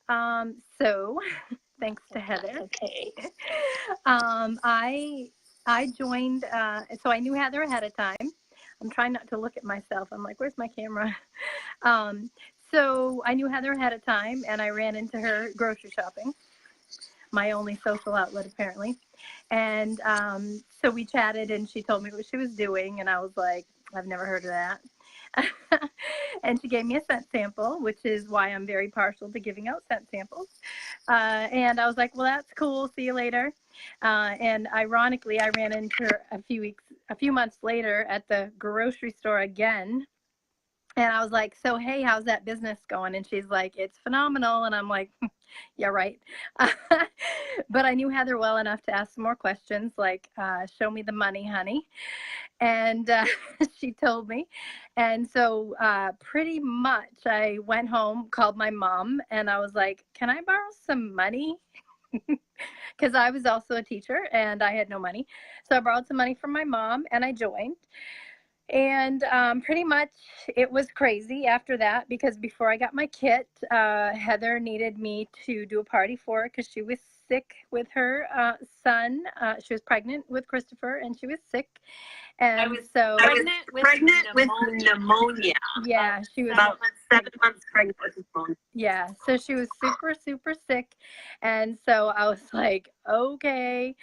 Speaker 4: So thanks to Heather.
Speaker 1: Okay.
Speaker 4: I joined, so I knew Heather ahead of time. I'm trying not to look at myself. I'm like, where's my camera? So I knew Heather ahead of time, and I ran into her grocery shopping, my only social outlet apparently. And so we chatted, and she told me what she was doing, and I was like, I've never heard of that. And she gave me a scent sample, which is why I'm very partial to giving out scent samples. And I was like, well, that's cool. See you later. And ironically, I ran into her a few months later at the grocery store again. And I was like, so, hey, how's that business going? And she's like, it's phenomenal. And I'm like, yeah, right. But I knew Heather well enough to ask some more questions, like, show me the money, honey. And she told me. And so pretty much I went home, called my mom, and I was like, can I borrow some money? Because I was also a teacher and I had no money. So I borrowed some money from my mom and I joined. And pretty much it was crazy after that, because before I got my kit, Heather needed me to do a party for her because she was sick with her son. She was pregnant with Christopher and she was sick. And so
Speaker 1: pregnant with pneumonia.
Speaker 4: Yeah, she was
Speaker 1: about 7 months pregnant with pneumonia.
Speaker 4: Yeah, so she was super, super sick. And so I was like, okay.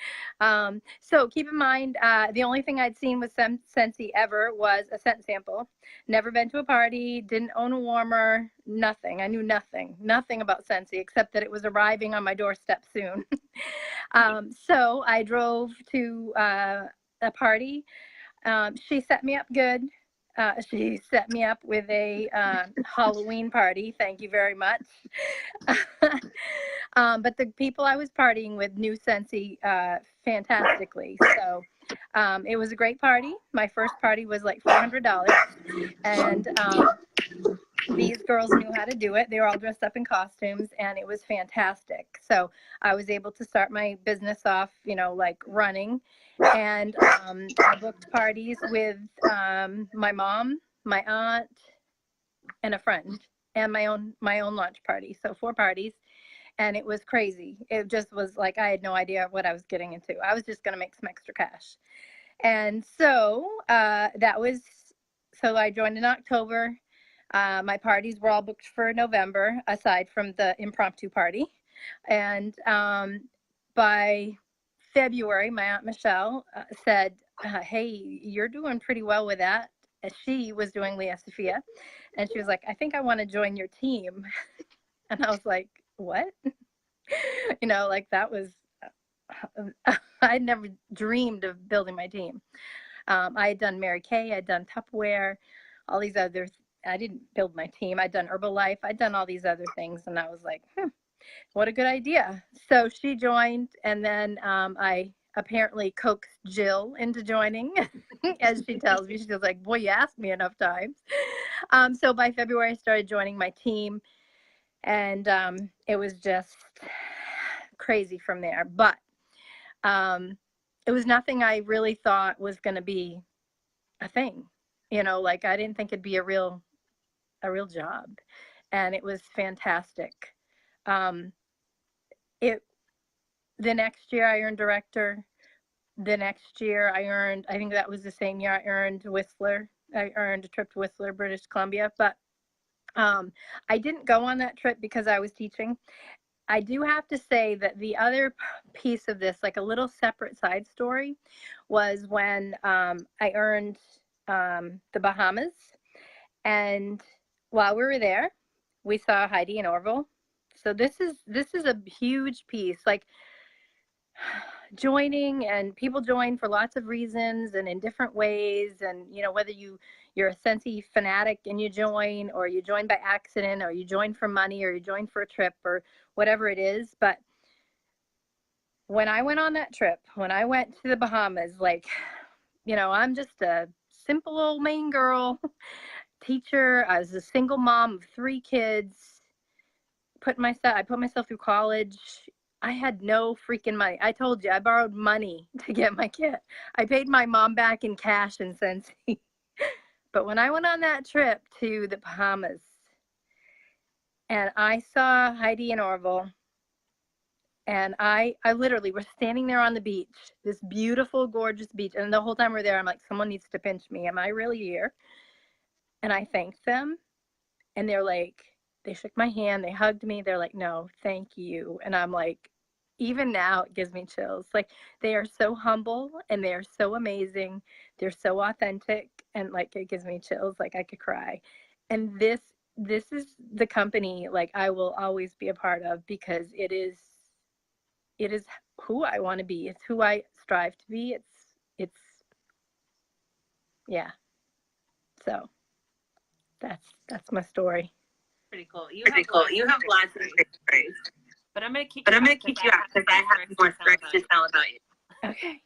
Speaker 4: So keep in mind, the only thing I'd seen with Scentsy ever was a scent sample. Never been to a party, didn't own a warmer, nothing. I knew nothing about Scentsy except that it was arriving on my doorstep soon. So I drove to a party. She set me up good. She set me up with a Halloween party. Thank you very much. But the people I was partying with knew Scentsy fantastically. So it was a great party. My first party was like $400. And these girls knew how to do it. They were all dressed up in costumes, and it was fantastic. So I was able to start my business off, like running. And I booked parties with my mom, my aunt, and a friend, and my own launch party. So 4 parties, and it was crazy. It just was like I had no idea what I was getting into. I was just going to make some extra cash. And so so I joined in October. My parties were all booked for November, aside from the impromptu party. And by February, my Aunt Michelle said, hey, you're doing pretty well with that. She was doing Lea Sophia. And she was like, I think I want to join your team. And I was like, what? Like that was, I'd never dreamed of building my team. I had done Mary Kay, I'd done Tupperware, all these others. I didn't build my team. I'd done Herbalife. I'd done all these other things. And I was like, what a good idea. So she joined, and then I apparently coaxed Jill into joining, as she tells me. She's like, boy, you asked me enough times. So by February, I started joining my team, and it was just crazy from there. But it was nothing I really thought was going to be a thing. Like I didn't think it'd be a real job, and it was fantastic. The next year I earned director. The next year I think that was the same year I earned Whistler. I earned a trip to Whistler, British Columbia, but I didn't go on that trip because I was teaching. I do have to say that the other piece of this, like a little separate side story, was when I earned the Bahamas. And while we were there, we saw Heidi and Orville. So this is a huge piece, like joining, and people join for lots of reasons and in different ways. And, whether you're a Scentsy fanatic and you join, or you join by accident, or you join for money, or you join for a trip, or whatever it is. But when I went on that trip, when I went to the Bahamas, like, I'm just a simple old Maine girl, teacher. I was a single mom of 3 kids. I put myself through college. I had no freaking money. I told you, I borrowed money to get my kit. I paid my mom back in cash in Scentsy. But when I went on that trip to the Bahamas, and I saw Heidi and Orville, and I literally was standing there on the beach, this beautiful, gorgeous beach. And the whole time we're there, I'm like, someone needs to pinch me. Am I really here? And I thanked them. And they're like, they shook my hand. They hugged me. They're like, no, thank you. And I'm like, even now it gives me chills. Like, they are so humble, and they are so amazing. They're so authentic, and like, it gives me chills. Like, I could cry. And this is the company, like, I will always be a part of, because it is who I want to be. It's who I strive to be. It's yeah. So that's my story.
Speaker 1: Pretty cool. You have lots of great stories. But I'm gonna keep you out because I have more stories to tell about you.
Speaker 4: Okay.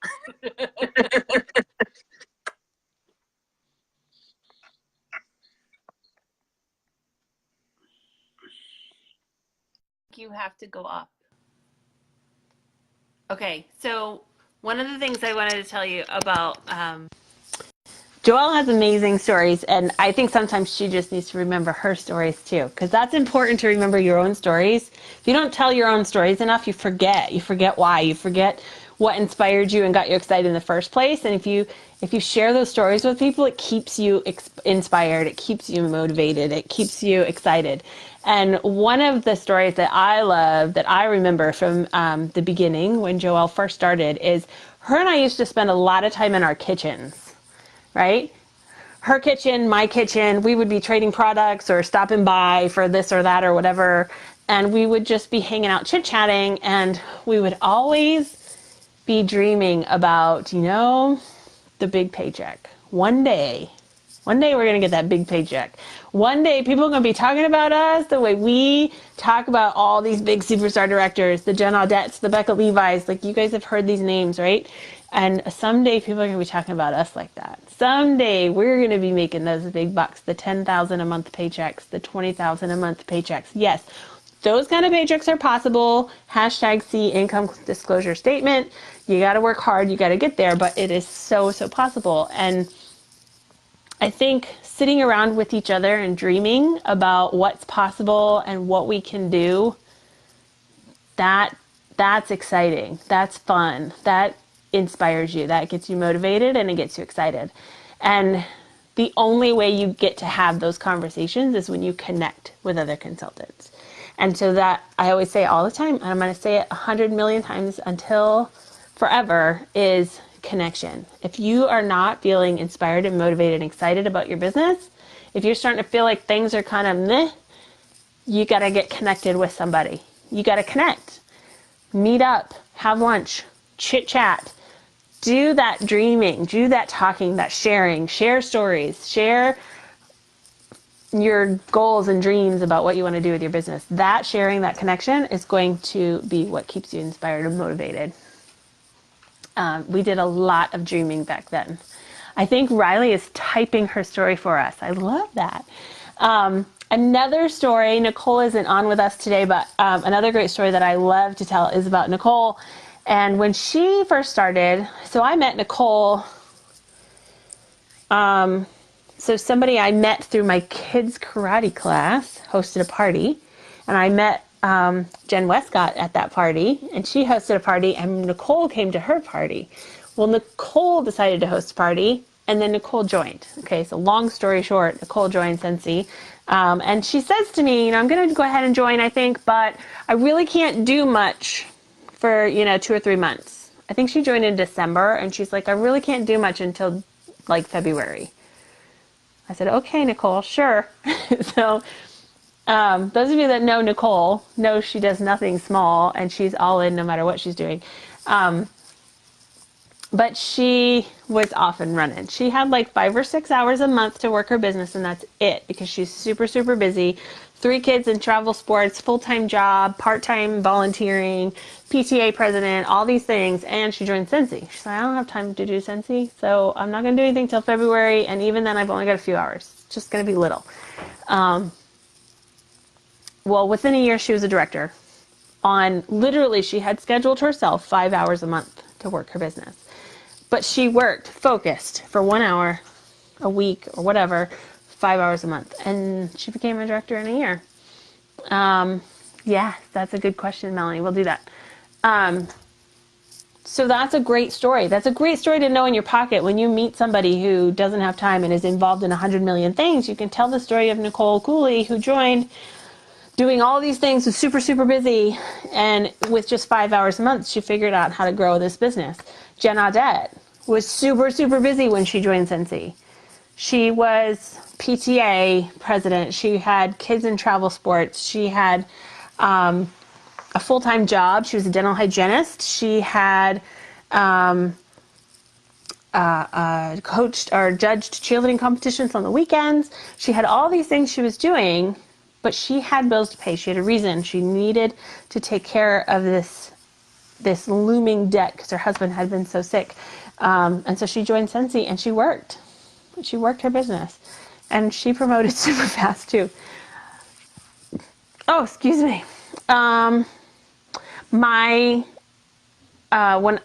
Speaker 1: You have to go up. Okay, so one of the things I wanted to tell you about, Joelle has amazing stories, and I think sometimes she just needs to remember her stories too, because that's important to remember your own stories. If you don't tell your own stories enough, you forget. You forget why. You forget what inspired you and got you excited in the first place. And if you share those stories with people, it keeps you inspired, it keeps you motivated, it keeps you excited. And one of the stories that I love, that I remember from the beginning when Joelle first started, is her and I used to spend a lot of time in our kitchens, right? Her kitchen, my kitchen, we would be trading products or stopping by for this or that or whatever. And we would just be hanging out, chit-chatting, and we would always be dreaming about, you know, the big paycheck. One day we're going to get that big paycheck. One day people are going to be talking about us the way we talk about all these big superstar directors, the Jen Audettes, the Becca Levi's, like you guys have heard these names, right? And someday people are going to be talking about us like that. Someday we're going to be making those big bucks, the $10,000 a month paychecks, the $20,000 a month paychecks. Yes, those kind of paychecks are possible. Hashtag see income disclosure statement. You got to work hard. You got to get there, but it is so, so possible. And I think sitting around with each other and dreaming about what's possible and what we can do, that's exciting. That's fun. That inspires you. That gets you motivated and it gets you excited. And the only way you get to have those conversations is when you connect with other consultants. And so that I always say all the time, and I'm going to say it 100 million times until forever, is connection. If you are not feeling inspired and motivated and excited about your business, if you're starting to feel like things are kind of meh, you got to get connected with somebody. You got to connect, meet up, have lunch, chit chat, do that dreaming, do that talking, that sharing, share stories, share your goals and dreams about what you want to do with your business. That sharing, that connection is going to be what keeps you inspired and motivated. We did a lot of dreaming back then. I think Riley is typing her story for us. I love that. Another story, Nicole isn't on with us today, but another great story that I love to tell is about Nicole. And when she first started, so I met Nicole, so somebody I met through my kids' karate class hosted a party, and I met Jen Westcott at that party, and she hosted a party, and Nicole came to her party. Well, Nicole decided to host a party, and then Nicole joined. Okay, so long story short, Nicole joined Scentsy, and she says to me, you know, I'm going to go ahead and join, I think, but I really can't do much for, 2 or 3 months. I think she joined in December, and she's like, I really can't do much until like February. I said, okay, Nicole, sure. So those of you that know Nicole know she does nothing small, and she's all in no matter what she's doing. But she was off and running. She had like 5 or 6 hours a month to work her business, and that's it, because she's super, super busy. 3 kids in travel sports, full-time job, part-time volunteering, PTA president, all these things. And she joined Scentsy. She's like, I don't have time to do Scentsy, so I'm not going to do anything till February. And even then, I've only got a few hours. It's just going to be little. Well, within a year, she was a director. Literally, she had scheduled herself 5 hours a month to work her business. But she worked focused for 1 hour a week or whatever, 5 hours a month. And she became a director in a year. Yeah, that's a good question, Melanie. We'll do that. So that's a great story. That's a great story to know in your pocket when you meet somebody who doesn't have time and is involved in 100 million things. You can tell the story of Nicole Cooley, who joined doing all these things, was super, super busy. And with just 5 hours a month, she figured out how to grow this business. Jen Audette was super, super busy when she joined Scentsy. She was PTA president. She had kids in travel sports. She had a full-time job. She was a dental hygienist. She had coached or judged cheerleading competitions on the weekends. She had all these things she was doing, but she had bills to pay. She had a reason. She needed to take care of this looming debt because her husband had been so sick. And so she joined Scentsy, and she worked. She worked her business, and she promoted super fast too. Oh, excuse me.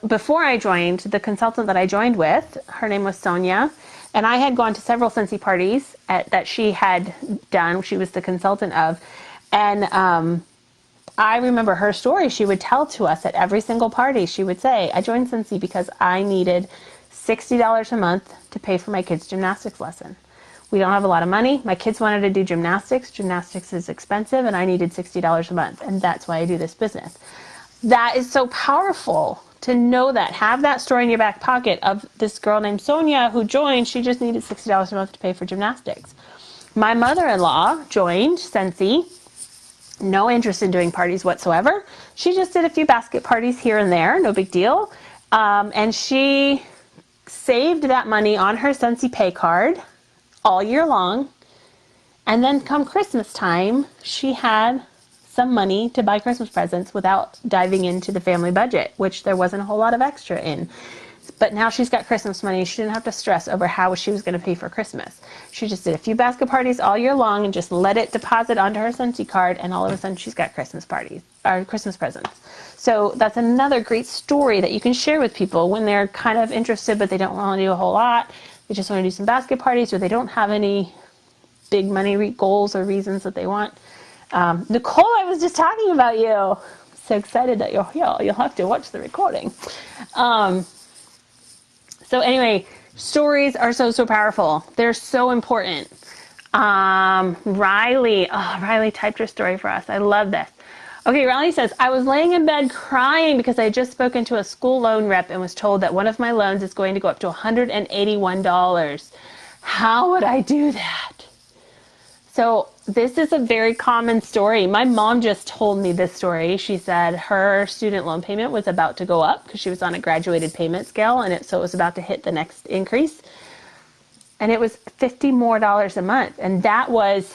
Speaker 1: Before I joined, the consultant that I joined with, her name was Sonia, and I had gone to several Scentsy parties that she had done. She was the consultant of, and I remember her story she would tell to us at every single party. She would say, I joined Scentsy because I needed $60 a month to pay for my kids' gymnastics lesson. We don't have a lot of money. My kids wanted to do gymnastics. Gymnastics is expensive, and I needed $60 a month, and that's why I do this business. That is so powerful to know that. Have that story in your back pocket of this girl named Sonia who joined. She just needed $60 a month to pay for gymnastics. My mother-in-law joined Scentsy. No interest in doing parties whatsoever. She just did a few basket parties here and there, no big deal. And she saved that money on her Scentsy pay card all year long. And then come Christmas time, she had some money to buy Christmas presents without diving into the family budget, which there wasn't a whole lot of extra in. But now she's got Christmas money. She didn't have to stress over how she was going to pay for Christmas. She just did a few basket parties all year long and just let it deposit onto her Scentsy card, and all of a sudden she's got Christmas parties or Christmas presents. So that's another great story that you can share with people when they're kind of interested, but they don't want to do a whole lot. They just want to do some basket parties, or they don't have any big money goals or reasons that they want. Nicole, I was just talking about you. So excited that you're here. You'll have to watch the recording. So anyway, stories are so powerful. They're so important. Riley typed her story for us. I love this. Okay, Riley says, I was laying in bed crying because I had just spoken to a school loan rep and was told that one of my loans is going to go up to $181. How would I do that? So this is a very common story. My mom just told me this story. She said her student loan payment was about to go up because she was on a graduated payment scale, and so it was about to hit the next increase. And it was $50 more a month. And that was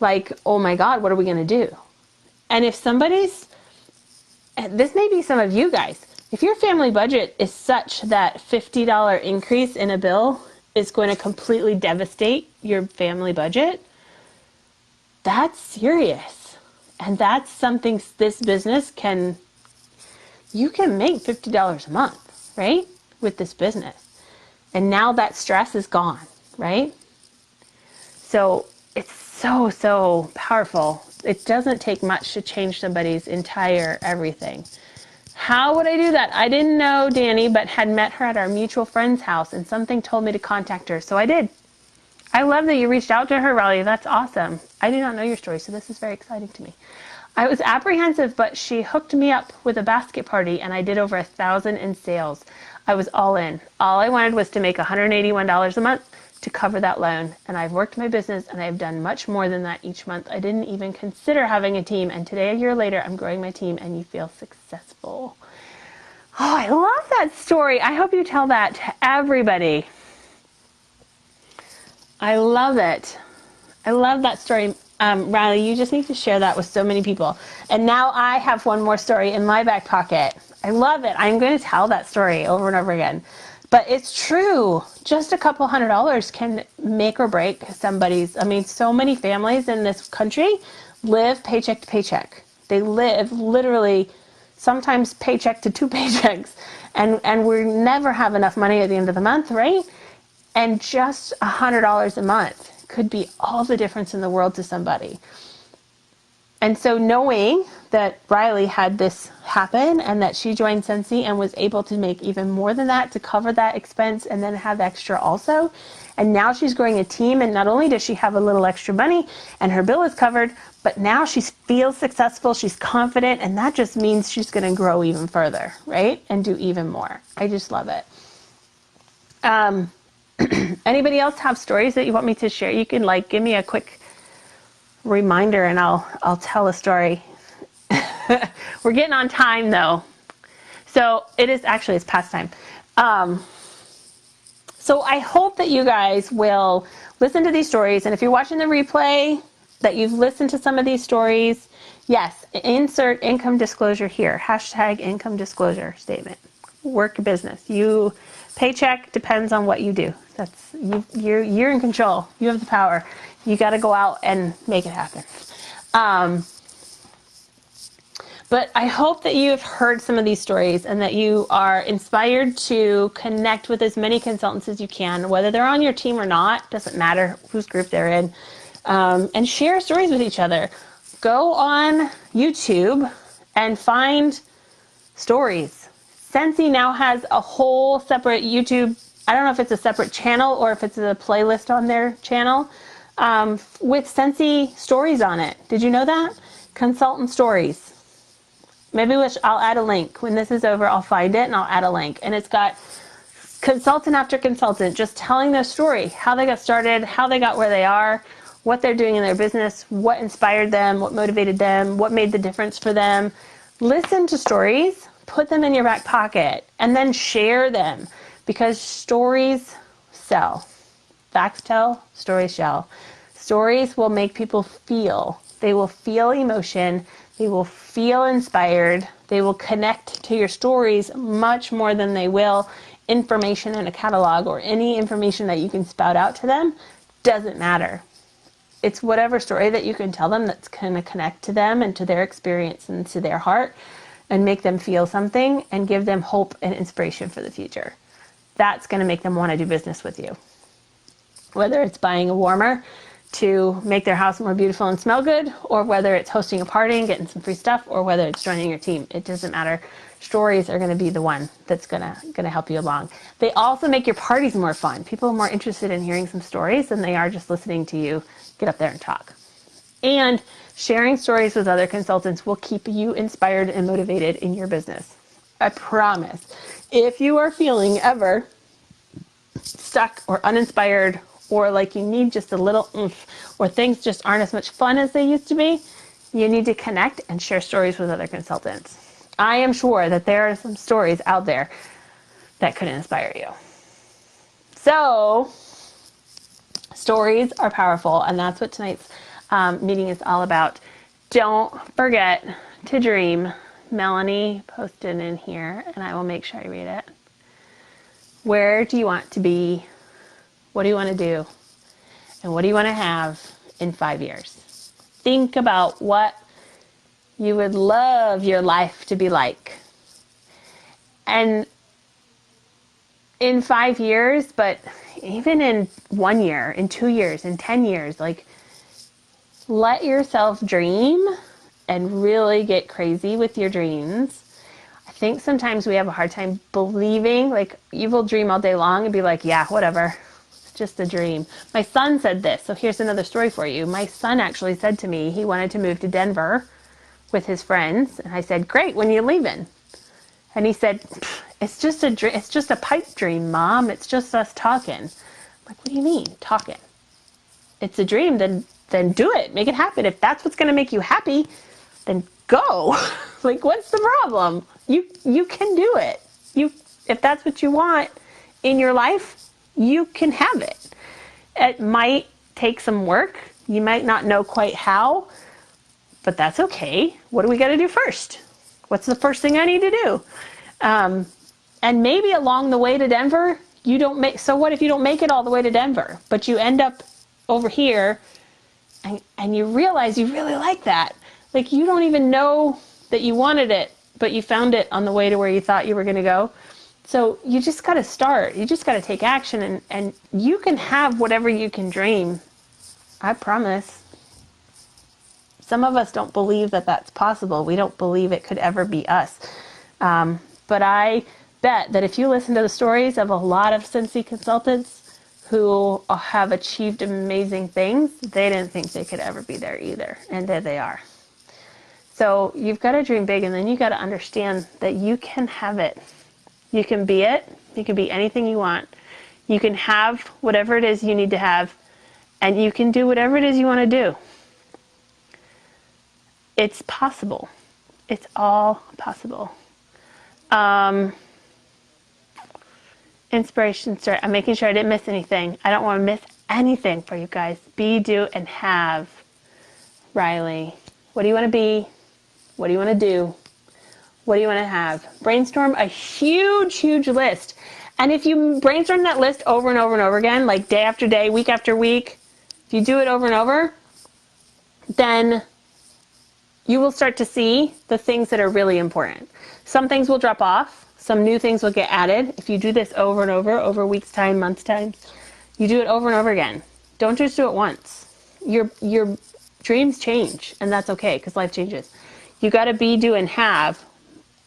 Speaker 1: like, oh my God, what are we going to do? And if this may be some of you guys, if your family budget is such that $50 increase in a bill is going to completely devastate your family budget, that's serious. And that's something this business you can make $50 a month, right? With this business. And now that stress is gone, right? So it's so powerful. It doesn't take much to change somebody's entire everything. How would I do that? I didn't know Danny, but had met her at our mutual friend's house, and something told me to contact her, so I did. I love that you reached out to her, Riley. That's awesome. I do not know your story, so this is very exciting to me. I was apprehensive, but she hooked me up with a basket party, and I did over 1,000 in sales. I was all in. All I wanted was to make $181 a month to cover that loan, and I've worked my business, and I've done much more than that each month. I didn't even consider having a team, and today, a year later, I'm growing my team, and you feel successful. Oh, I love that story. I hope you tell that to everybody. I love it. I love that story. Riley, you just need to share that with so many people. And now I have one more story in my back pocket. I love it. I'm going to tell that story over and over again. But it's true. Just a couple $100 can make or break somebody's. So many families in this country live paycheck to paycheck. They live literally sometimes paycheck to 2 paychecks. And we never have enough money at the end of the month, right? And just $100 a month could be all the difference in the world to somebody. And so knowing that Riley had this happen and that she joined Scentsy and was able to make even more than that to cover that expense and then have extra also. And now she's growing a team, and not only does she have a little extra money and her bill is covered, but now she feels successful, she's confident, and that just means she's going to grow even further, right? And do even more. I just love it. Anybody else have stories that you want me to share? You can give me a quick reminder and I'll tell a story. We're getting on time though. So it's past time. So I hope that you guys will listen to these stories, and if you're watching the replay that you've listened to some of these stories, yes, insert income disclosure here, # income disclosure statement. Work business. Paycheck depends on what you do. That's you're in control. You have the power. You got to go out and make it happen. But I hope that you have heard some of these stories and that you are inspired to connect with as many consultants as you can, whether they're on your team or not, doesn't matter whose group they're in, and share stories with each other. go on YouTube and find stories. Scentsy now has a whole separate YouTube, I don't know if it's a separate channel or if it's a playlist on their channel, with Scentsy stories on it. Did you know that? Consultant stories. Maybe I'll add a link. When this is over, I'll find it and I'll add a link. And it's got consultant after consultant just telling their story, how they got started, how they got where they are, what they're doing in their business, what inspired them, what motivated them, what made the difference for them. Listen to stories, put them in your back pocket, and then share them, because stories sell. Facts tell, stories shall. Stories will make people feel. They will feel emotion. They will feel inspired. They will connect to your stories much more than they will information in a catalog or any information that you can spout out to them. Doesn't matter. It's whatever story that you can tell them that's going to connect to them and to their experience and to their heart and make them feel something and give them hope and inspiration for the future. That's going to make them want to do business with you. Whether it's buying a warmer to make their house more beautiful and smell good, or whether it's hosting a party and getting some free stuff, or whether it's joining your team, it doesn't matter. Stories are going to be the one that's going to help you along. They also make your parties more fun. People are more interested in hearing some stories than they are just listening to you get up there and talk. And sharing stories with other consultants will keep you inspired and motivated in your business. I promise. If you are feeling ever stuck or uninspired, or like you need just a little oomph, or things just aren't as much fun as they used to be, you need to connect and share stories with other consultants. I am sure that there are some stories out there that could inspire you. So, stories are powerful, and that's what tonight's meeting is all about. Don't forget to dream. Melanie posted in here, and I will make sure I read it. Where do you want to be? What do you want to do? And what do you want to have in 5 years? Think about what you would love your life to be like. And in 5 years, but even in 1 year, in 2 years, in 10 years, like, let yourself dream and really get crazy with your dreams. I think sometimes we have a hard time believing, like, you will dream all day long and be like, yeah, whatever. It's just a dream. My son said this, so here's another story for you. My son actually said to me he wanted to move to Denver with his friends, and I said, great, when are you leaving? And he said, it's just a dream. It's just a pipe dream, Mom. It's just us talking. I'm like, what do you mean, talking? It's a dream, then do it. Make it happen. If that's what's going to make you happy, then go. Like, what's the problem? You can do it. If that's what you want in your life, you can have it. It might take some work. You might not know quite how, but that's okay. What do we got to do first? What's the first thing I need to do? And maybe along the way to Denver, so what if you don't make it all the way to Denver, but you end up over here and you realize you really like that. Like, you don't even know that you wanted it, but you found it on the way to where you thought you were going to go. So you just got to start. You just got to take action, and you can have whatever you can dream. I promise. Some of us don't believe that that's possible. We don't believe it could ever be us. But I bet that if you listen to the stories of a lot of Scentsy consultants who have achieved amazing things, they didn't think they could ever be there either. And there they are. So you've got to dream big, and then you got to understand that you can have it. You can be it. You can be anything you want. You can have whatever it is you need to have, and you can do whatever it is you want to do. It's possible. It's all possible. Inspiration start. I'm making sure I didn't miss anything. I don't want to miss anything for you guys. Be, do, and have. Riley, what do you want to be? What do you want to do? What do you want to have? Brainstorm a huge, huge list. And if you brainstorm that list over and over and over again, like day after day, week after week, if you do it over and over, then you will start to see the things that are really important. Some things will drop off. Some new things will get added. If you do this over and over weeks' time, months' time, you do it over and over again. Don't just do it once. Your Dreams change, and that's okay because life changes. You got to be, do, and have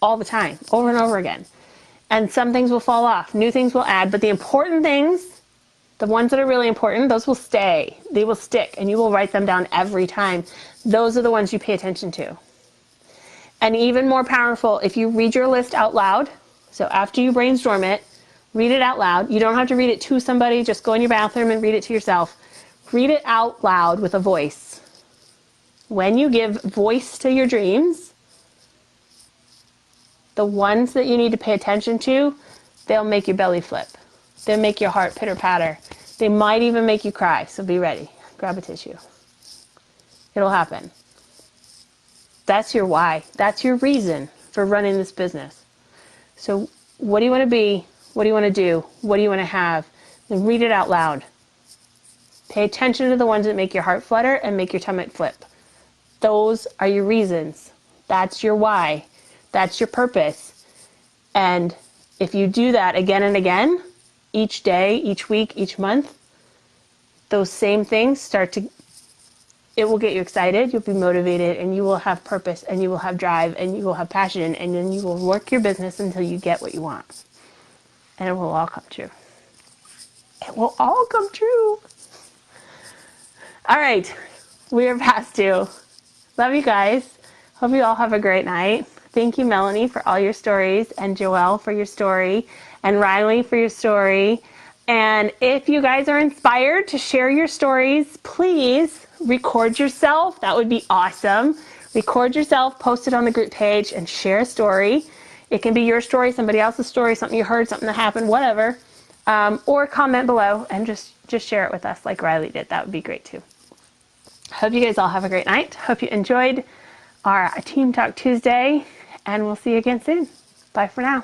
Speaker 1: all the time, over and over again. And some things will fall off, new things will add, but the important things, the ones that are really important, those will stay. They will stick, and you will write them down every time. Those are the ones you pay attention to. And even more powerful, if you read your list out loud, so after you brainstorm it, read it out loud. You don't have to read it to somebody, just go in your bathroom and read it to yourself. Read it out loud with a voice. When you give voice to your dreams, the ones that you need to pay attention to, they'll make your belly flip. They'll make your heart pitter patter. They might even make you cry, so be ready. Grab a tissue. It'll happen. That's your why. That's your reason for running this business. So what do you want to be? What do you want to do? What do you want to have? Then read it out loud. Pay attention to the ones that make your heart flutter and make your stomach flip. Those are your reasons. That's your why. That's your purpose. And if you do that again and again, each day, each week, each month, those same things it will get you excited, you'll be motivated, and you will have purpose, and you will have drive, and you will have passion, and then you will work your business until you get what you want. And it will all come true. It will all come true. All right, we are past due. Love you guys. Hope you all have a great night. Thank you, Melanie, for all your stories, and Joelle for your story, and Riley for your story. And if you guys are inspired to share your stories, please record yourself. That would be awesome. Record yourself, post it on the group page, and share a story. It can be your story, somebody else's story, something you heard, something that happened, whatever. Or comment below and just share it with us like Riley did. That would be great too. Hope you guys all have a great night. Hope you enjoyed our Team Talk Tuesday, and we'll see you again soon. Bye for now.